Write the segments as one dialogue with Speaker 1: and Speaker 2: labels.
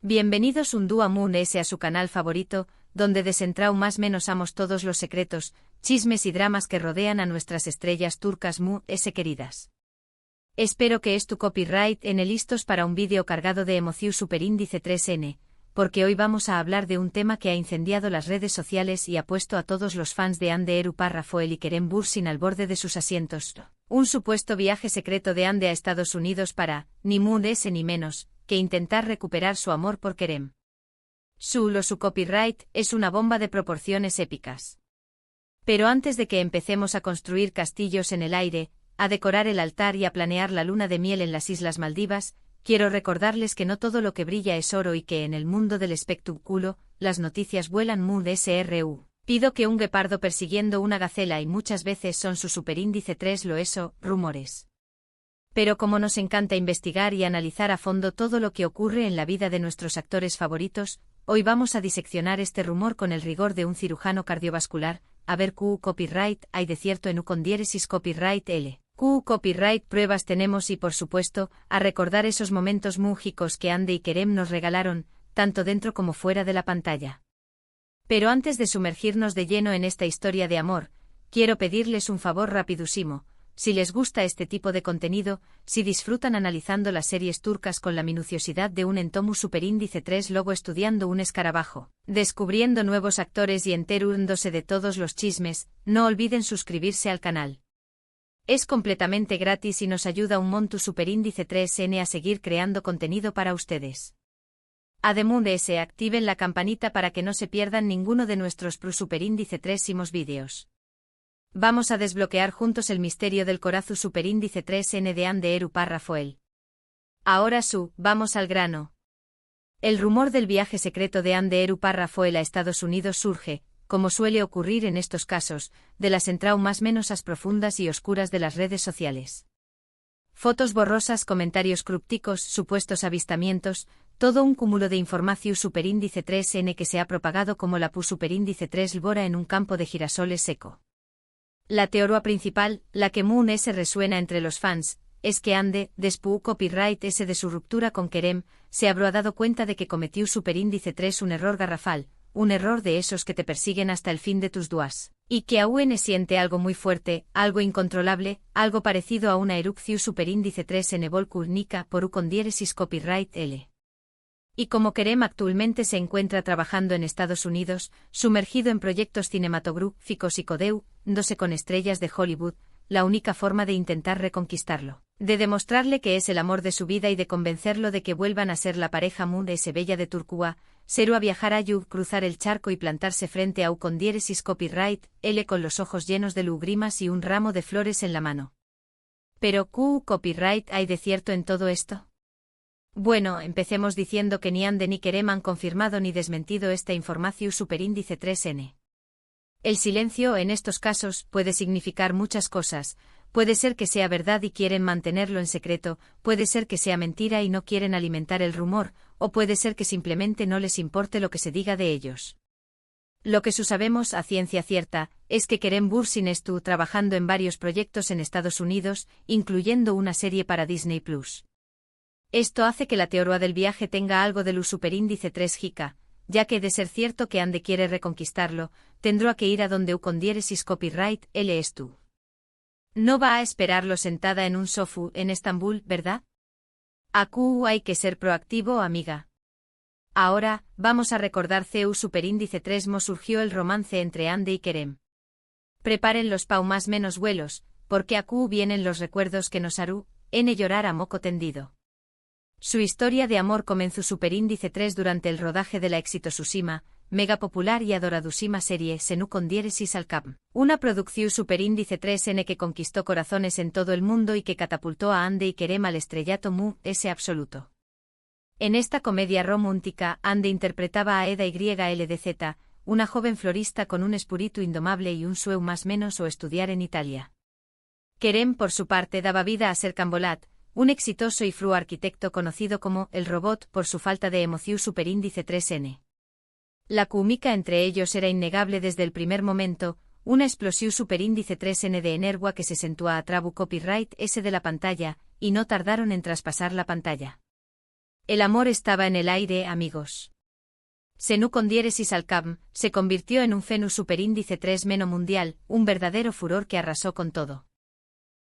Speaker 1: Bienvenidos un dúo a Moon S a su canal favorito, donde desentrao más menos amos todos los secretos, chismes y dramas que rodean a nuestras estrellas turcas Moon S queridas. Espero que es tu copyright en el listos para un vídeo cargado de emoción superíndice 3N, porque hoy vamos a hablar de un tema que ha incendiado las redes sociales y ha puesto a todos los fans de Hande Erupar Rafael y Kerem Bürsin al borde de sus asientos. Un supuesto viaje secreto de Hande a Estados Unidos para, ni Moon S ni menos, que intentar recuperar su amor por Kerem. Su copyright es una bomba de proporciones épicas. Pero antes de que empecemos a construir castillos en el aire, a decorar el altar y a planear la luna de miel en las Islas Maldivas, quiero recordarles que no todo lo que brilla es oro y que en el mundo del espectáculo, las noticias vuelan Moon SRU. Pido que un guepardo persiguiendo una gacela y muchas veces son su superíndice 3 lo eso, rumores. Pero como nos encanta investigar y analizar a fondo todo lo que ocurre en la vida de nuestros actores favoritos, hoy vamos a diseccionar este rumor con el rigor de un cirujano cardiovascular. A ver, copyright hay de cierto en con diéresis copyright L. Copyright pruebas tenemos y por supuesto, a recordar esos momentos mágicos que Hande y Kerem nos regalaron, tanto dentro como fuera de la pantalla. Pero antes de sumergirnos de lleno en esta historia de amor, quiero pedirles un favor rapidísimo. Si les gusta este tipo de contenido, si disfrutan analizando las series turcas con la minuciosidad de un entomo superíndice 3 lobo estudiando un escarabajo, descubriendo nuevos actores y enterándose de todos los chismes, no olviden suscribirse al canal. Es completamente gratis y nos ayuda un montón superíndice 3N a seguir creando contenido para ustedes. Además, activen la campanita para que no se pierdan ninguno de nuestros superíndice 3 vídeos. Vamos a desbloquear juntos el misterio del corazón superíndice 3N de Hande Erupar Rafael. Ahora vamos al grano. El rumor del viaje secreto de Hande Erupar Rafael a Estados Unidos surge, como suele ocurrir en estos casos, de las entradas más menos profundas y oscuras de las redes sociales. Fotos borrosas, comentarios crípticos, supuestos avistamientos, todo un cúmulo de información superíndice 3N que se ha propagado como la superíndice 3 Bora en un campo de girasoles seco. La teoría principal, la que Moon S resuena entre los fans, es que Hande, después copyright S de su ruptura con Kerem, se habrá dado cuenta de que cometió superíndice 3 un error garrafal, un error de esos que te persiguen hasta el fin de tus días, y que aún siente algo muy fuerte, algo incontrolable, algo parecido a una erupción superíndice 3 en Evolkulnica por U con diéresis copyright L. Y como Kerem actualmente se encuentra trabajando en Estados Unidos, sumergido en proyectos cinematográficos y codeudándose con estrellas de Hollywood, la única forma de intentar reconquistarlo, de demostrarle que es el amor de su vida y de convencerlo de que vuelvan a ser la pareja Moon S bella de Turquía, será viajar a Yub, cruzar el charco y plantarse frente a U con diéresis copyright L con los ojos llenos de lágrimas y un ramo de flores en la mano. Pero copyright hay de cierto en todo esto. Bueno, empecemos diciendo que ni Hande ni Kerem han confirmado ni desmentido esta información superíndice 3N. El silencio en estos casos puede significar muchas cosas, puede ser que sea verdad y quieren mantenerlo en secreto, puede ser que sea mentira y no quieren alimentar el rumor, o puede ser que simplemente no les importe lo que se diga de ellos. Lo que sabemos a ciencia cierta es que Kerem Bürsin estuvo trabajando en varios proyectos en Estados Unidos, incluyendo una serie para Disney+. Esto hace que la teoría del viaje tenga algo de luz superíndice 3 jica, ya que de ser cierto que Hande quiere reconquistarlo, tendrá que ir a donde U con diéresis copyright L es tú. No va a esperarlo sentada en un sofá en Estambul, ¿verdad? Aquí hay que ser proactivo, amiga. Ahora, vamos a recordar CU superíndice 3 mo surgió el romance entre Hande y Kerem. Preparen los más menos vuelos, porque aquí vienen los recuerdos que nos harán llorar a moco tendido. Su historia de amor comenzó superíndice 3 durante el rodaje de la exitosísima, mega popular y adoradísima serie Senu con diéresis al cap, una producción superíndice 3N que conquistó corazones en todo el mundo y que catapultó a Hande y Kerem al estrellato Moon S absoluto. En esta comedia romántica, Hande interpretaba a Eda YLDZ, una joven florista con un espíritu indomable y un sueño más menos o estudiar en Italia. Kerem por su parte daba vida a Serkan Bolat, un exitoso y fru arquitecto conocido como el robot por su falta de emoción superíndice 3N. La química entre ellos era innegable desde el primer momento, una explosión superíndice 3N de energía que se sentó a trabu copyright S de la pantalla, y no tardaron en traspasar la pantalla. El amor estaba en el aire, amigos. Senu con diéresis al cam, se convirtió en un Fenus superíndice 3 meno mundial, un verdadero furor que arrasó con todo.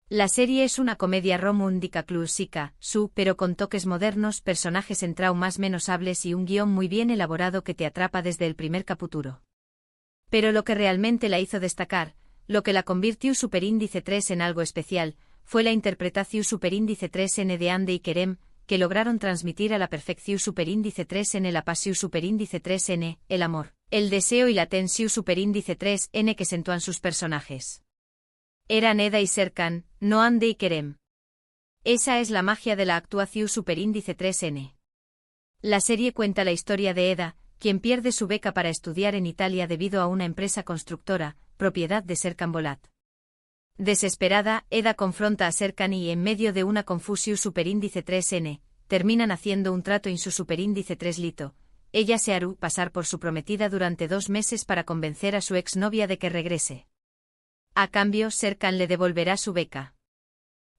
Speaker 1: La serie es una comedia romántica clásica, pero con toques modernos, personajes en más menos hables y un guión muy bien elaborado que te atrapa desde el primer capítulo. Pero lo que realmente la hizo destacar, lo que la convirtió superíndice 3 en algo especial, fue la interpretación superíndice 3N de Ande y Kerem, que lograron transmitir a la perfección superíndice 3N la pasión superíndice 3N, el amor, el deseo y la tensión superíndice 3N que sentúan sus personajes. Eran Eda y Serkan, no Ande y Kerem. Esa es la magia de la actuación superíndice 3N. La serie cuenta la historia de Eda, quien pierde su beca para estudiar en Italia debido a una empresa constructora, propiedad de Serkan Bolat. Desesperada, Eda confronta a Serkan y en medio de una confusión superíndice 3N, terminan haciendo un trato en su superíndice 3 lito. Ella se hará pasar por su prometida durante 2 meses para convencer a su exnovia de que regrese. A cambio, Serkan le devolverá su beca.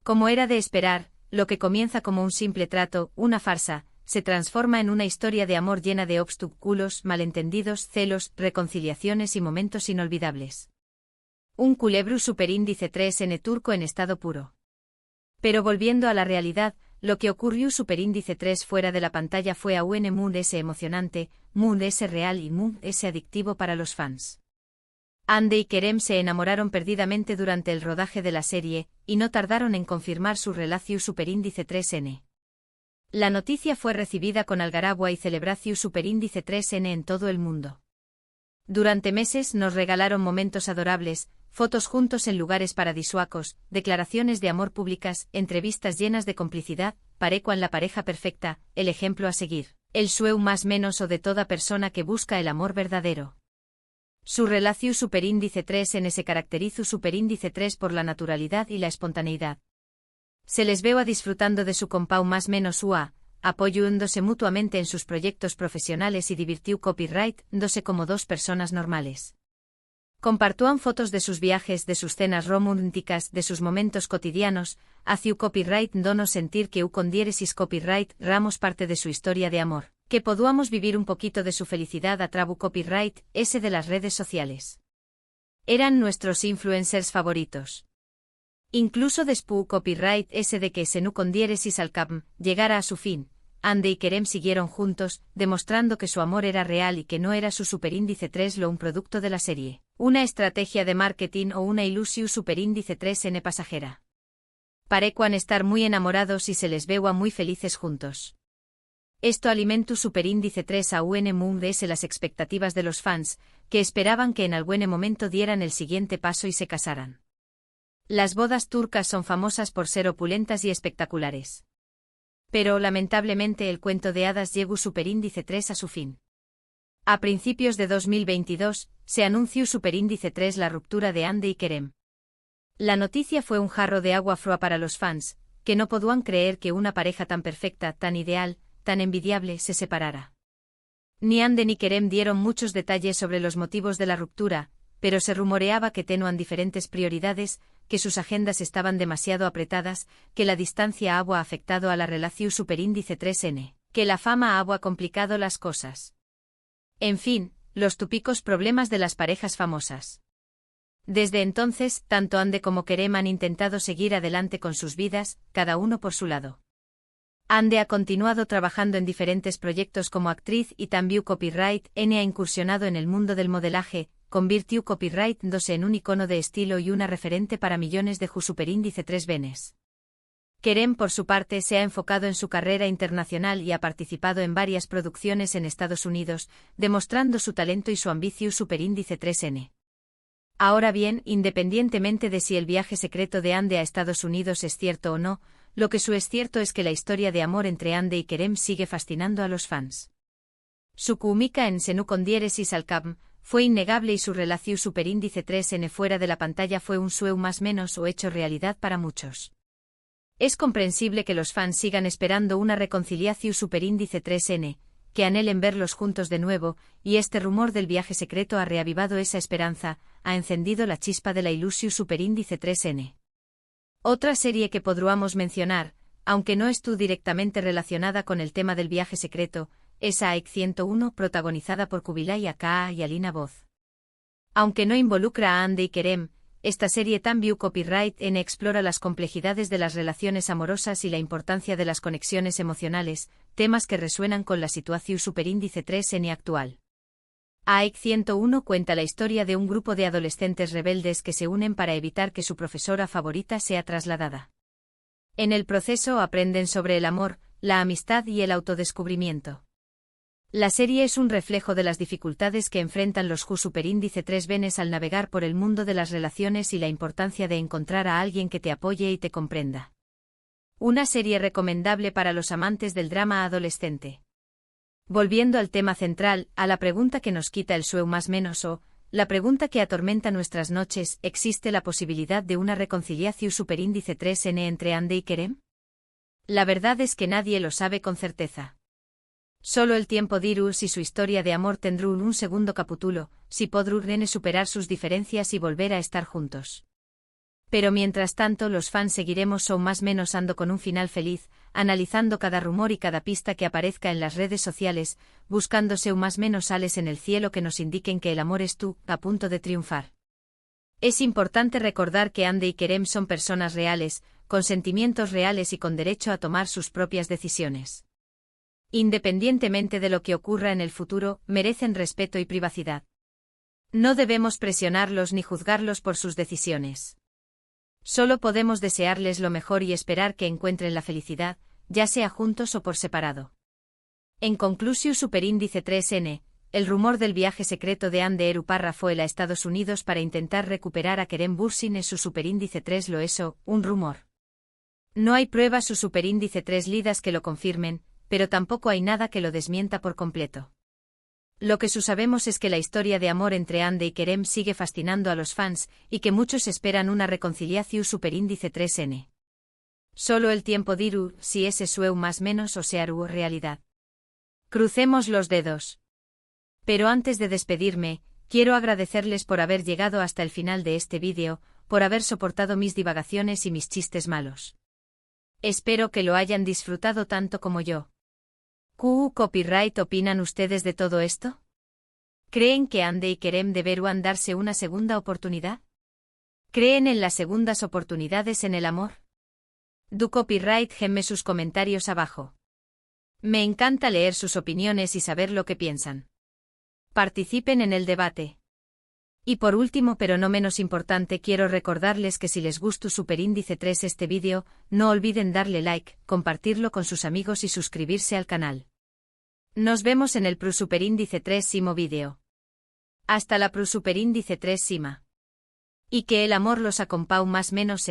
Speaker 1: Como era de esperar, lo que comienza como un simple trato, una farsa, se transforma en una historia de amor llena de obstáculos, malentendidos, celos, reconciliaciones y momentos inolvidables. Un culebro superíndice 3N turco en estado puro. Pero volviendo a la realidad, lo que ocurrió superíndice 3 fuera de la pantalla fue a un mood S emocionante, mood S real y mood S adictivo para los fans. Ande y Kerem se enamoraron perdidamente durante el rodaje de la serie, y no tardaron en confirmar su relación superíndice 3N. La noticia fue recibida con algarabía y celebración superíndice 3N en todo el mundo. Durante meses nos regalaron momentos adorables, fotos juntos en lugares paradisuacos, declaraciones de amor públicas, entrevistas llenas de complicidad, parecuan la pareja perfecta, el ejemplo a seguir, el sueño más menos o de toda persona que busca el amor verdadero. Su relación superíndice 3N se caracteriza superíndice 3 por la naturalidad y la espontaneidad. Se les veo a disfrutando de su compau más menos UA, apoyándose mutuamente en sus proyectos profesionales y divirtió copyright, dándose como 2 personas normales. Compartúan fotos de sus viajes, de sus cenas románticas, de sus momentos cotidianos, hacia copyright donos sentir que con diéresis copyright ramos parte de su historia de amor, que podamos vivir un poquito de su felicidad a trabu copyright, ese de las redes sociales. Eran nuestros influencers favoritos. Incluso después copyright ese de que Senu con diéresis al cam llegara a su fin, Ande y Kerem siguieron juntos, demostrando que su amor era real y que no era su superíndice 3 lo un producto de la serie, una estrategia de marketing o una ilusión superíndice 3N pasajera. Parecuan estar muy enamorados y se les veo a muy felices juntos. Esto alimentó superíndice 3 a un mood S las expectativas de los fans, que esperaban que en algún momento dieran el siguiente paso y se casaran. Las bodas turcas son famosas por ser opulentas y espectaculares. Pero lamentablemente el cuento de hadas llegó superíndice 3 a su fin. A principios de 2022, se anunció superíndice 3 la ruptura de Ande y Kerem. La noticia fue un jarro de agua fría para los fans, que no podían creer que una pareja tan perfecta, tan ideal, tan envidiable se separara. Ni Ande ni Kerem dieron muchos detalles sobre los motivos de la ruptura, pero se rumoreaba que tenían diferentes prioridades, que sus agendas estaban demasiado apretadas, que la distancia había afectado a la relación superíndice 3N, que la fama había complicado las cosas. En fin, los típicos problemas de las parejas famosas. Desde entonces, tanto Ande como Kerem han intentado seguir adelante con sus vidas, cada uno por su lado. Ande ha continuado trabajando en diferentes proyectos como actriz y también copyright N ha incursionado en el mundo del modelaje, convirtió copyright dándose en un icono de estilo y una referente para millones de superíndice 3 venes. Kerem por su parte se ha enfocado en su carrera internacional y ha participado en varias producciones en Estados Unidos, demostrando su talento y su ambición superíndice 3N. Ahora bien, independientemente de si el viaje secreto de Ande a Estados Unidos es cierto o no, lo que es cierto es que la historia de amor entre Ande y Kerem sigue fascinando a los fans. Su química en Senu con diéresis al cam fue innegable y su relación superíndice 3N fuera de la pantalla fue un sueño más menos o hecho realidad para muchos. Es comprensible que los fans sigan esperando una reconciliación superíndice 3N, que anhelen verlos juntos de nuevo, y este rumor del viaje secreto ha reavivado esa esperanza, ha encendido la chispa de la ilusión superíndice 3N. Otra serie que podríamos mencionar, aunque no estuvo directamente relacionada con el tema del viaje secreto, es AEK 101 protagonizada por Kubilay Aka y Alina Voz. Aunque no involucra a Hande y Kerem, esta serie tan view copyright N explora las complejidades de las relaciones amorosas y la importancia de las conexiones emocionales, temas que resuenan con la situación superíndice 3N actual. AEK 101 cuenta la historia de un grupo de adolescentes rebeldes que se unen para evitar que su profesora favorita sea trasladada. En el proceso aprenden sobre el amor, la amistad y el autodescubrimiento. La serie es un reflejo de las dificultades que enfrentan los Ju superíndice 3 venes al navegar por el mundo de las relaciones y la importancia de encontrar a alguien que te apoye y te comprenda. Una serie recomendable para los amantes del drama adolescente. Volviendo al tema central, a la pregunta que nos quita el sueño más menos o, la pregunta que atormenta nuestras noches, ¿existe la posibilidad de una reconciliación superíndice 3N entre Hande y Kerem? La verdad es que nadie lo sabe con certeza. Solo el tiempo dirá si su historia de amor tendrá un segundo capítulo, si podrán superar sus diferencias y volver a estar juntos. Pero mientras tanto los fans seguiremos o más menos ando con un final feliz, analizando cada rumor y cada pista que aparezca en las redes sociales, buscándose o más menos sales en el cielo que nos indiquen que el amor es tú, a punto de triunfar. Es importante recordar que Hande y Kerem son personas reales, con sentimientos reales y con derecho a tomar sus propias decisiones. Independientemente de lo que ocurra en el futuro, merecen respeto y privacidad. No debemos presionarlos ni juzgarlos por sus decisiones. Solo podemos desearles lo mejor y esperar que encuentren la felicidad, ya sea juntos o por separado. En conclusión superíndice 3N, el rumor del viaje secreto de Hande Eruparra fue a Estados Unidos para intentar recuperar a Kerem Bürsin en su superíndice 3 lo eso, un rumor. No hay pruebas su superíndice 3 lidas que lo confirmen, pero tampoco hay nada que lo desmienta por completo. Lo que sabemos es que la historia de amor entre Hande y Kerem sigue fascinando a los fans, y que muchos esperan una reconciliación superíndice 3N. Solo el tiempo dirá si ese sueño más menos o sea realidad. Crucemos los dedos. Pero antes de despedirme, quiero agradecerles por haber llegado hasta el final de este vídeo, por haber soportado mis divagaciones y mis chistes malos. Espero que lo hayan disfrutado tanto como yo. ¿Qué copyright opinan ustedes de todo esto? ¿Creen que Hande y Kerem deberán darse una segunda oportunidad? ¿Creen en las segundas oportunidades en el amor? Du copyright gemme sus comentarios abajo. Me encanta leer sus opiniones y saber lo que piensan. Participen en el debate. Y por último pero no menos importante quiero recordarles que si les gustó superíndice 3 este vídeo, no olviden darle like, compartirlo con sus amigos y suscribirse al canal. Nos vemos en el superíndice 3 simo vídeo. Hasta la superíndice 3 sima. Y que el amor los acompañe más menos